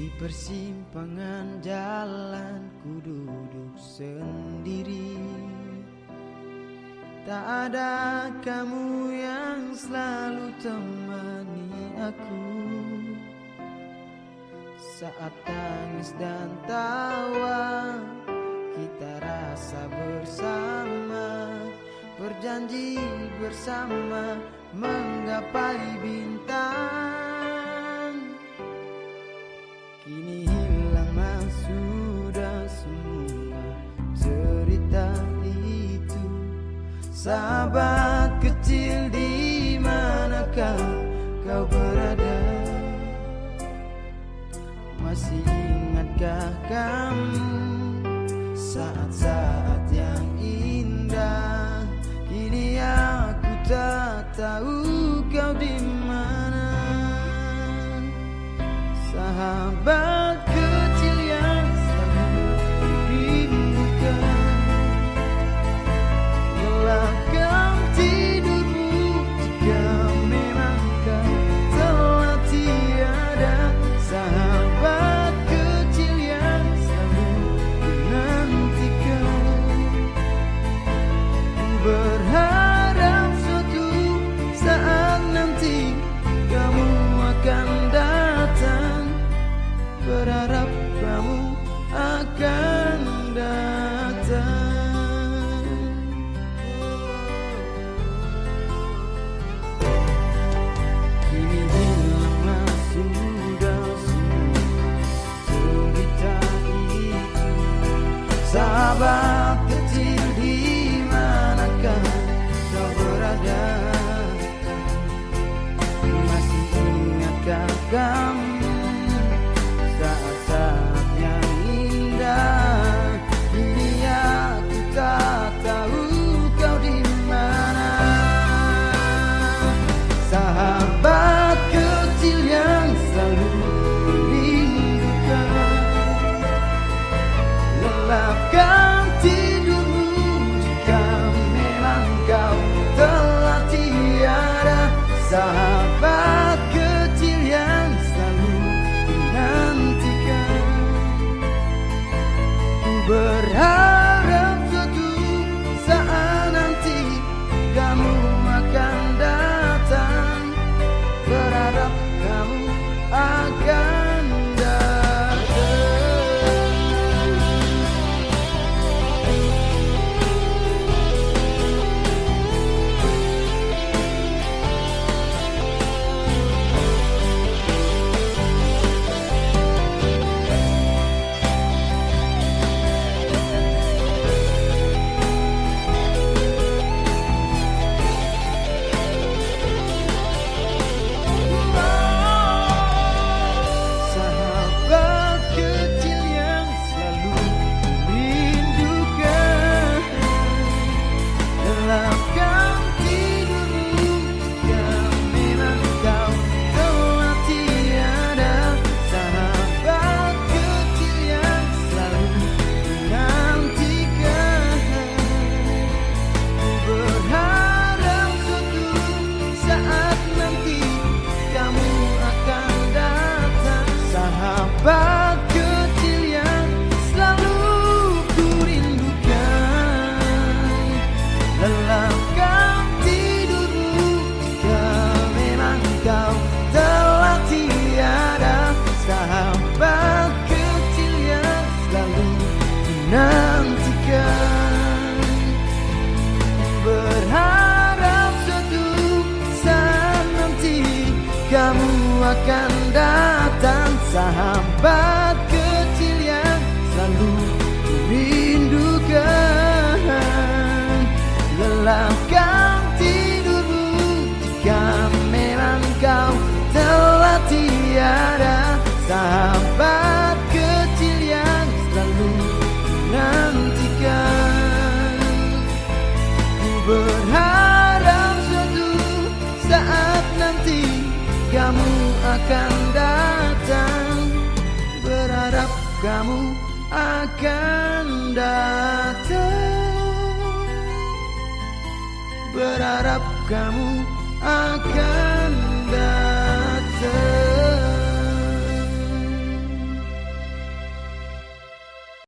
Di persimpangan jalan ku duduk sendiri. Tak ada kamu yang selalu temani aku saat tangis dan tawa. Kita rasa bersama, berjanji bersama menggapai bintang. Kini hilang sudah semua cerita itu. Sahabat kecil, di manakah kau berada? Masih ingatkah kamu saat-saat yang indah? Kini aku tak tahu kau di mana. Sahabat kecil yang selalu rindukan, gelapkan tidurmu jika memang kau telah tiada. Sahabat kecil yang selalu menantikan, ku berharap suatu saat nanti kamu akan datang. Berharap kamu akan datang. Kini hilang sudah semua cerita itu. Sahabat kecil, di manakah kau berada? Masih ingatkah kamu saat-saat yang indah? Kini aku tak tahu kau di mana. Sahabat kecil yang selalu merindukan, lelapkan tidurmu jika memang kau telah tiada. Sahabat kecil yang selalu menantikan, ku berharap suatu saat nanti kamu akan datang. Berharap kamu akan datang. Sahabat kecil yang selalu merindukan, gelapkan tidurmu jika memang kau telah tiada. Sahabat kecil yang selalu menantikan, ku berharap suatu saat nanti kamu akan datang. Sahabat kecil yang selalu ku rindukan, lelapkan tidurmu jika memang kau telah tiada. Sahabat kecil yang selalu menantikan, berharap suatu saat nanti kamu akan datang. Sahabat kecil yang selalu merindukan, lelapkan tidurmu jika memang kau telah tiada. Sahabat kecil yang selalu menantikan, ku berharap suatu saat nanti kamu akan datang. Berharap kamu akan datang. Berharap kamu akan datang.